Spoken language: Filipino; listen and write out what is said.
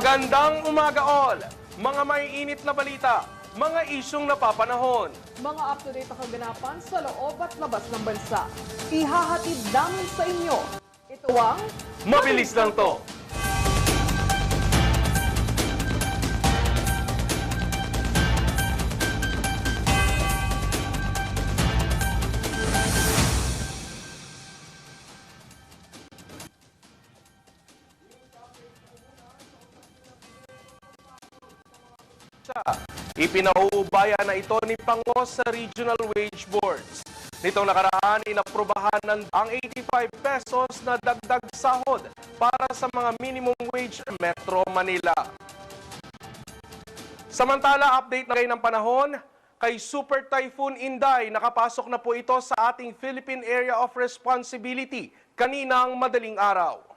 Magandang umaga all! Mga may init na balita, mga isyong napapanahon. Mga up-to-date na kaganapan sa loob at labas ng bansa. Ihahatid namin sa inyo. Ito ang Mabilis lang to! Ipinaubaya na ito ni Pangos sa Regional Wage Boards. Nitong nakaraan, inaprubahan ng ang 85 pesos na dagdag sahod para sa mga minimum wage Metro Manila. Samantala, update na ngayon ng panahon, kay Super Typhoon Inday, nakapasok na po ito sa ating Philippine Area of Responsibility kaninang madaling araw.